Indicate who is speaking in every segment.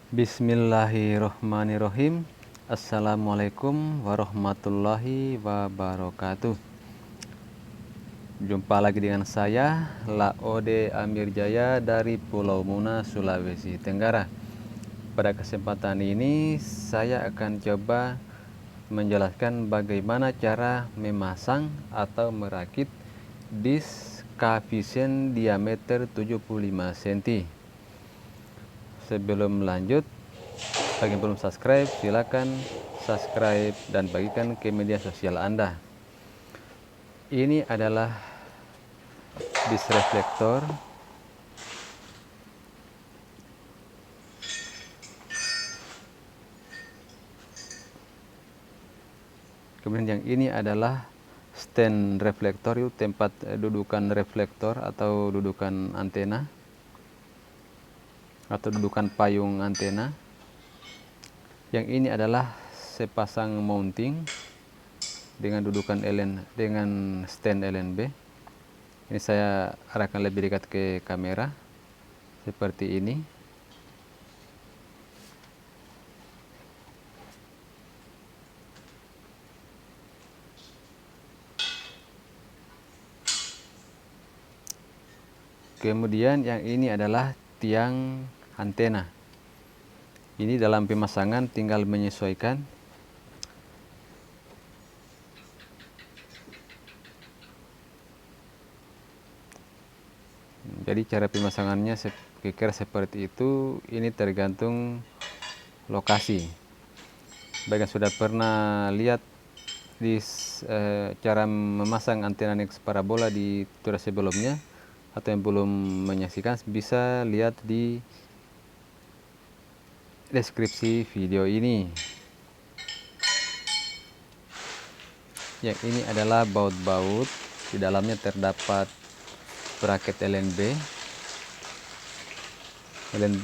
Speaker 1: Bismillahirrohmanirrohim. Assalamualaikum warahmatullahi wabarakatuh. Jumpa lagi dengan saya, Laode Amir Jaya dari Pulau Muna, Sulawesi Tenggara. Pada kesempatan ini saya akan coba menjelaskan bagaimana cara memasang atau merakit disk Kavisen diameter 75 cm. Sebelum lanjut, bagi yang belum subscribe, silakan subscribe dan bagikan ke media sosial Anda. Ini adalah disk reflektor. Kemudian yang ini adalah stand reflektor, itu tempat dudukan reflektor atau dudukan antena atau dudukan payung antena. Yang ini adalah sepasang mounting dengan dudukan dengan stand LNB. Ini saya arahkan lebih dekat ke kamera seperti ini. Kemudian yang ini adalah tiang antena. Ini dalam pemasangan tinggal menyesuaikan. Jadi cara pemasangannya kira-kira seperti itu. Ini tergantung lokasi. Bagi yang sudah pernah lihat di cara memasang antena Nex parabola di tutorial sebelumnya, atau yang belum menyaksikan, bisa lihat di deskripsi video ini. Yang ini adalah baut-baut, di dalamnya terdapat bracket LNB.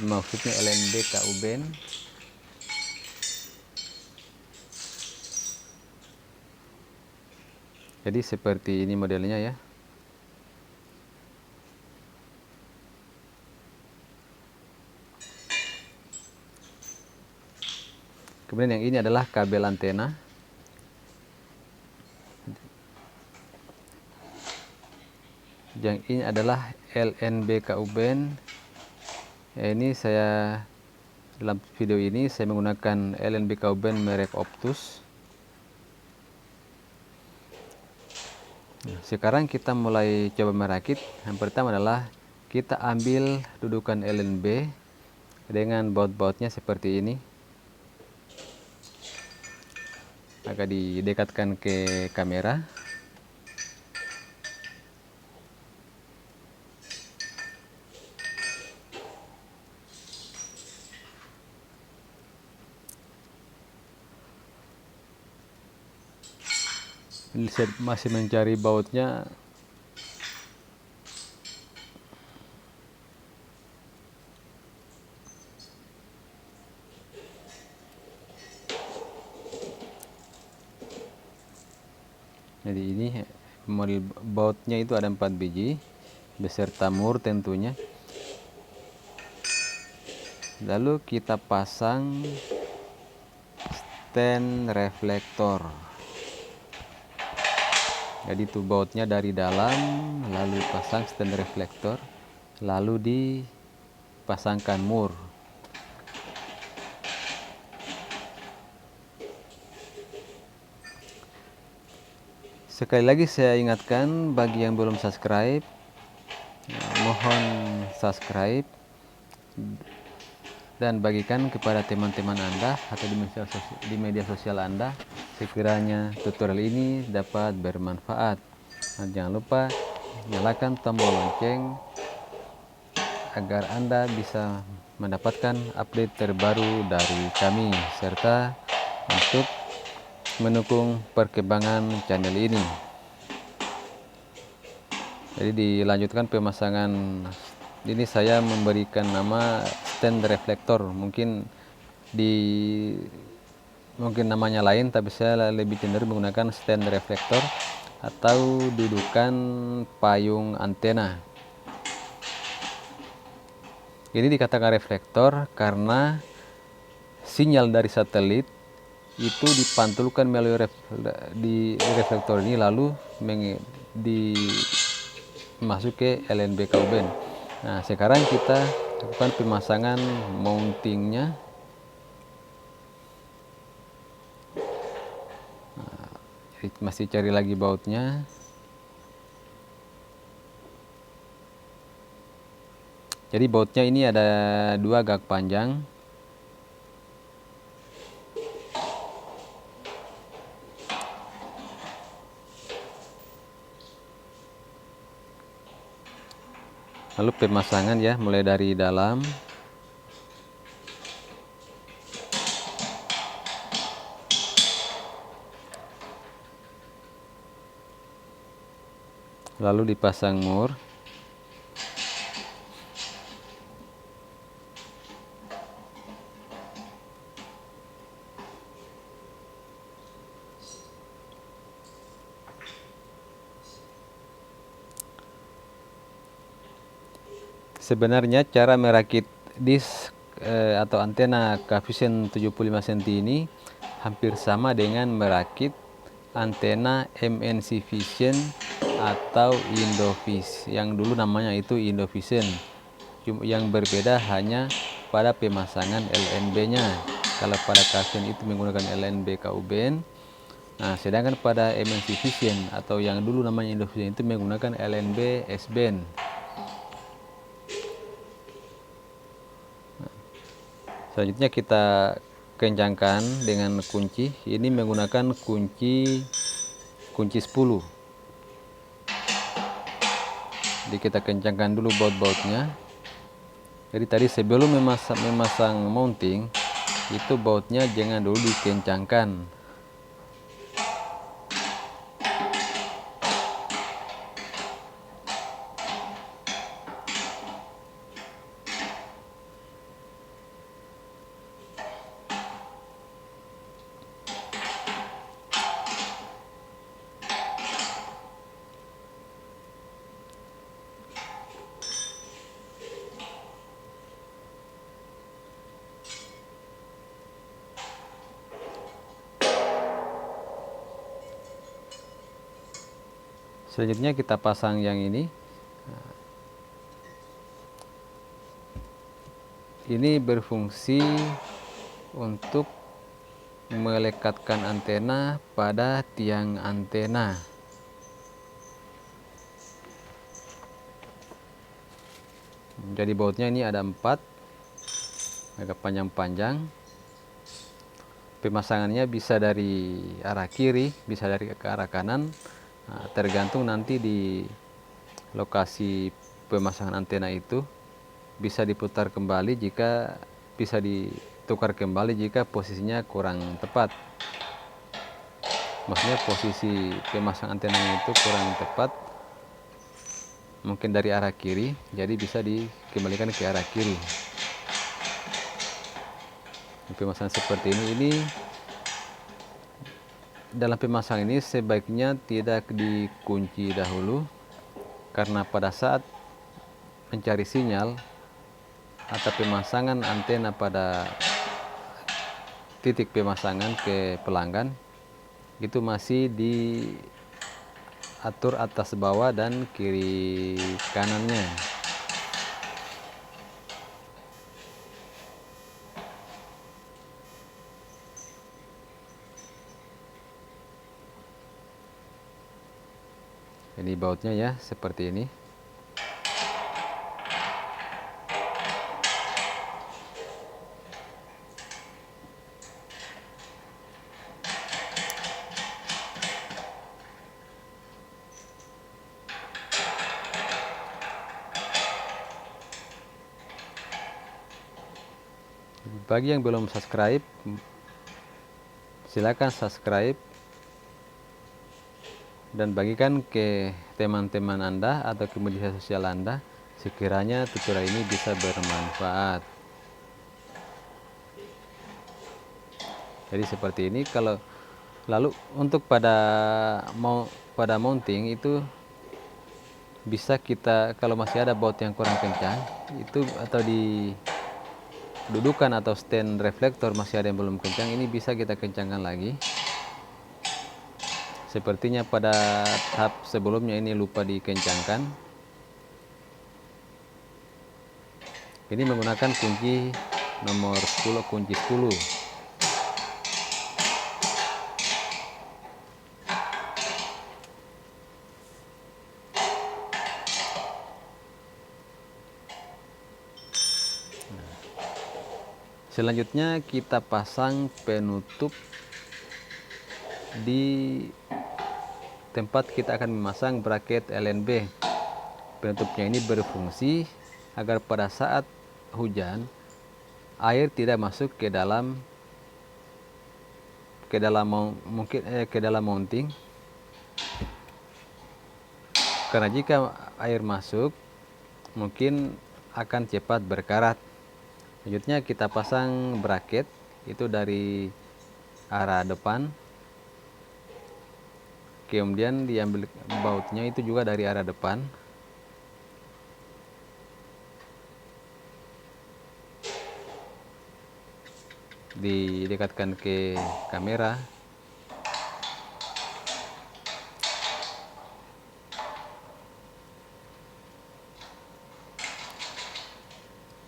Speaker 1: Maksudnya LNB KUBEN. Jadi seperti ini modelnya ya. Kemudian yang ini adalah kabel antena. Yang ini adalah LNB KUBEN. Ini saya dalam video ini saya menggunakan LNB KUBEN merek Optus. Sekarang kita mulai coba merakit. Yang pertama adalah kita ambil dudukan LNB dengan baut-bautnya seperti ini. Agak didekatkan ke kamera. Ini saya masih mencari bautnya. Jadi ini model bautnya itu ada 4 biji beserta mur tentunya. Lalu kita pasang stand reflektor. Jadi itu bautnya dari dalam, lalu pasang stand reflektor, lalu dipasangkan mur. Sekali lagi saya ingatkan bagi yang belum subscribe, mohon subscribe dan bagikan kepada teman-teman Anda atau di media sosial Anda, sekiranya tutorial ini dapat bermanfaat. Nah, jangan lupa nyalakan tombol lonceng agar Anda bisa mendapatkan update terbaru dari kami, serta untuk mendukung perkembangan channel ini. Jadi dilanjutkan pemasangan. Ini saya memberikan nama stand reflektor. Mungkin namanya lain, tapi saya lebih cenderung menggunakan stand reflektor atau dudukan payung antena. Ini dikatakan reflektor karena sinyal dari satelit itu dipantulkan melalui di reflektor ini, lalu masuk ke LNB Kauben. Nah, sekarang kita lakukan pemasangan mountingnya. Masih cari lagi bautnya. Jadi bautnya ini ada 2 gag panjang. Lalu pemasangan ya, mulai dari dalam. Lalu dipasang mur. Sebenarnya cara merakit disk atau antena K-Vision 75 cm ini hampir sama dengan merakit antena MNC Vision atau Indovision, yang dulu namanya itu Indovision. Yang berbeda hanya pada pemasangan LNB-nya. Kalau pada K-Vision itu menggunakan LNB Kauben. Nah, sedangkan pada MNC Vision atau yang dulu namanya Indovision itu menggunakan LNB S-band. Selanjutnya kita kencangkan dengan kunci. Ini menggunakan kunci 10. Jadi kita kencangkan dulu baut-bautnya. Jadi tadi sebelum memasang mounting, itu bautnya jangan dulu dikencangkan. Selanjutnya kita pasang yang ini. Ini berfungsi untuk melekatkan antena pada tiang antena. Jadi bautnya ini ada 4, agak panjang-panjang. Pemasangannya bisa dari arah kiri, bisa dari ke arah kanan. Nah, tergantung nanti di lokasi pemasangan antena itu. Bisa diputar kembali jika bisa ditukar kembali jika posisinya kurang tepat. Maksudnya posisi pemasangan antenanya itu kurang tepat, mungkin dari arah kiri, jadi bisa dikembalikan ke arah kiri. Pemasangan seperti ini dalam pemasangan ini sebaiknya tidak dikunci dahulu, karena pada saat mencari sinyal atau pemasangan antena pada titik pemasangan ke pelanggan itu masih diatur atas bawah dan kiri kanannya. Ini bautnya ya, seperti ini. Bagi yang belum subscribe, silakan subscribe dan bagikan ke teman-teman Anda atau ke media sosial Anda, sekiranya tutorial ini bisa bermanfaat. Jadi seperti ini. Lalu untuk pada mounting itu bisa kita, kalau masih ada baut yang kurang kencang itu atau dudukan atau stand reflektor masih ada yang belum kencang, ini bisa kita kencangkan lagi. Sepertinya pada tahap sebelumnya ini lupa dikencangkan. Ini menggunakan kunci nomor 10, kunci 10. Selanjutnya kita pasang penutup di tempat kita akan memasang bracket LNB. Penutupnya ini berfungsi agar pada saat hujan air tidak masuk ke dalam mounting. Karena jika air masuk mungkin akan cepat berkarat. Selanjutnya kita pasang bracket itu dari arah depan, kemudian diambil bautnya itu juga dari arah depan. Didekatkan ke kamera.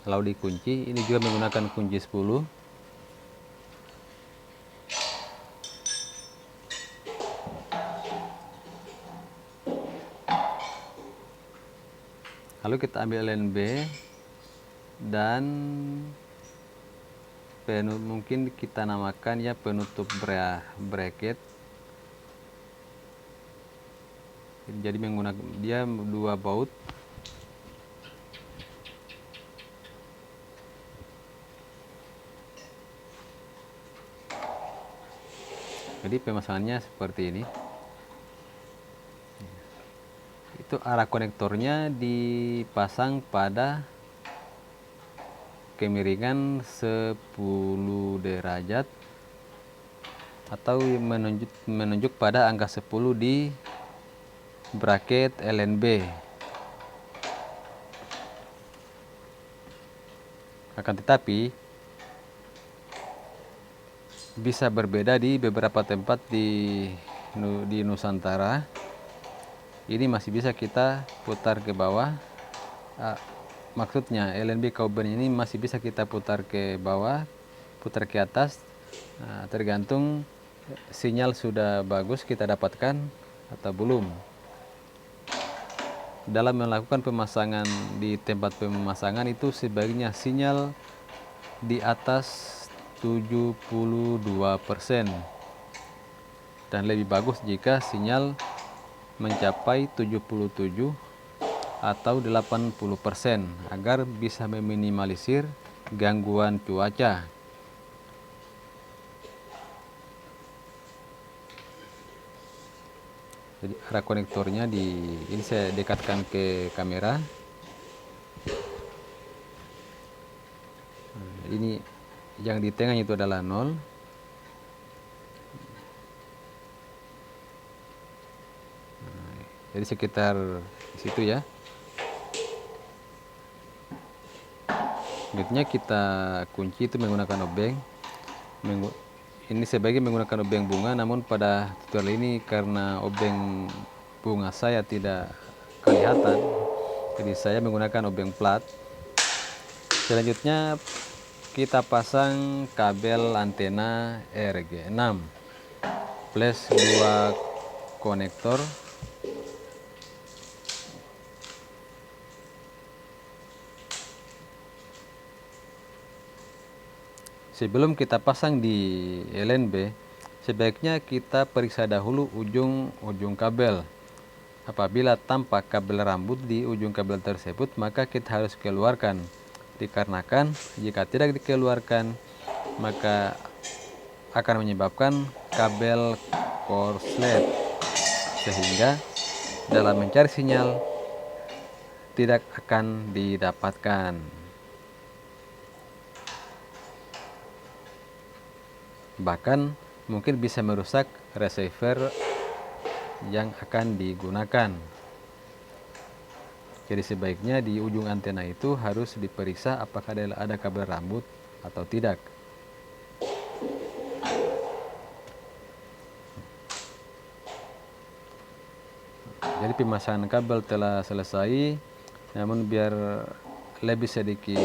Speaker 1: Lalu dikunci, ini juga menggunakan kunci 10. Lalu kita ambil LNB dan mungkin kita namakan ya penutup bracket. Jadi menggunakan dia 2 baut. Jadi pemasangannya seperti ini. Itu arah konektornya dipasang pada kemiringan 10 derajat atau menunjuk pada angka 10 di bracket LNB. Akan tetapi bisa berbeda di beberapa tempat di Nusantara. Ini masih bisa kita putar ke bawah. Maksudnya LNB Kauben ini masih bisa kita putar ke bawah, putar ke atas. Tergantung sinyal sudah bagus kita dapatkan atau belum. Dalam melakukan pemasangan di tempat pemasangan itu sebaiknya sinyal di atas 72% dan lebih bagus jika sinyal mencapai 77 atau 80% agar bisa meminimalisir gangguan cuaca. Jadi arah konektornya ini saya dekatkan ke kamera. Ini yang di tengah itu adalah 0. Jadi sekitar situ ya. Selanjutnya kita kunci itu menggunakan obeng. Ini sebaiknya menggunakan obeng bunga, namun pada tutorial ini karena obeng bunga saya tidak kelihatan, jadi saya menggunakan obeng plat. Selanjutnya kita pasang kabel antena RG6 plus 2 konektor. Sebelum kita pasang di LNB, sebaiknya kita periksa dahulu ujung kabel. Apabila tampak kabel rambut di ujung kabel tersebut, maka kita harus keluarkan. Dikarenakan jika tidak dikeluarkan, maka akan menyebabkan kabel korslet, sehingga dalam mencari sinyal tidak akan didapatkan. Bahkan mungkin bisa merusak receiver yang akan digunakan. Jadi sebaiknya di ujung antena itu harus diperiksa apakah ada kabel rambut atau tidak. Jadi pemasangan kabel telah selesai, namun biar lebih sedikit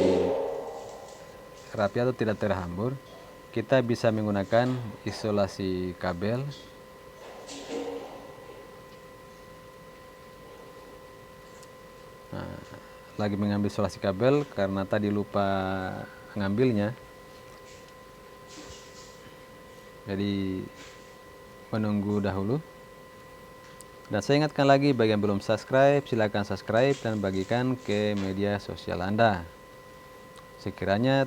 Speaker 1: rapi atau tidak terhambur, kita bisa menggunakan isolasi kabel. Nah, lagi mengambil isolasi kabel karena tadi lupa ngambilnya, jadi menunggu dahulu. Dan saya ingatkan lagi, bagi yang belum subscribe, silakan subscribe dan bagikan ke media sosial Anda. Sekiranya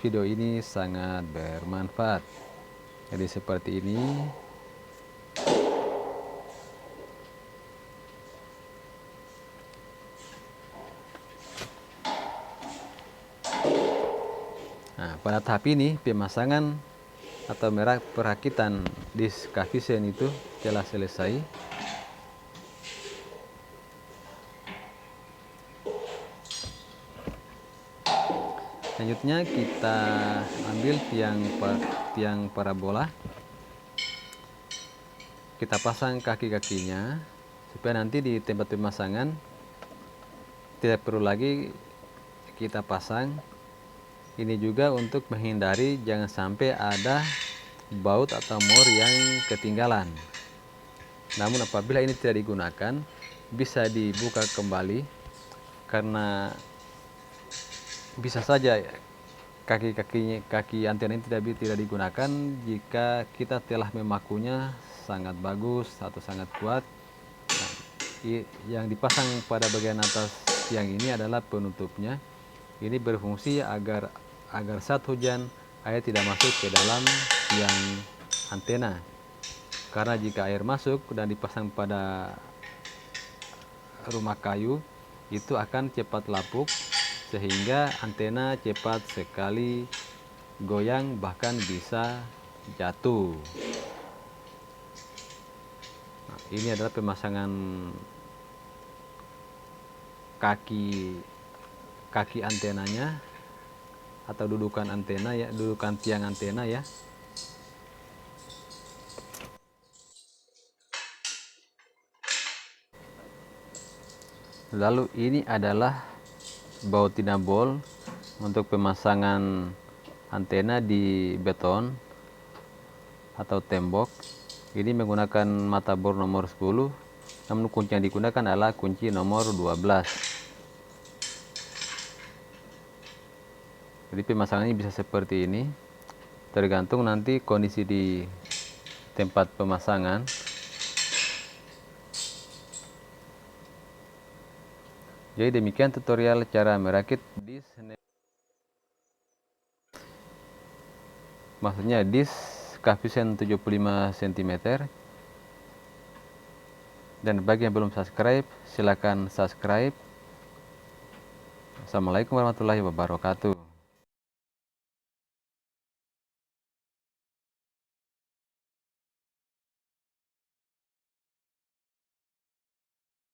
Speaker 1: video ini sangat bermanfaat. Jadi seperti ini. Nah, pada tahap ini pemasangan atau perakitan disk Kavisen itu telah selesai. Selanjutnya kita ambil tiang parabola, kita pasang kaki-kakinya supaya nanti di tempat pemasangan tidak perlu lagi kita pasang. Ini juga untuk menghindari jangan sampai ada baut atau mor yang ketinggalan. Namun apabila ini tidak digunakan, bisa dibuka kembali, karena bisa saja kaki antena ini tidak digunakan jika kita telah memakunya sangat bagus atau sangat kuat. Nah, yang dipasang pada bagian atas tiang ini adalah penutupnya. Ini berfungsi agar saat hujan air tidak masuk ke dalam tiang antena. Karena jika air masuk dan dipasang pada rumah kayu, itu akan cepat lapuk sehingga antena cepat sekali goyang, bahkan bisa jatuh. Nah, ini adalah pemasangan kaki antenanya atau dudukan antena ya, dudukan tiang antena ya. Lalu ini adalah baut dinabol untuk pemasangan antena di beton atau tembok. Ini menggunakan mata bor nomor 10, namun kunci yang digunakan adalah kunci nomor 12. Jadi pemasangannya bisa seperti ini, tergantung nanti kondisi di tempat pemasangan. Jadi demikian tutorial cara merakit disk, maksudnya disk Kavisen 75 cm. Dan bagi yang belum subscribe, silakan subscribe. Assalamualaikum warahmatullahi wabarakatuh.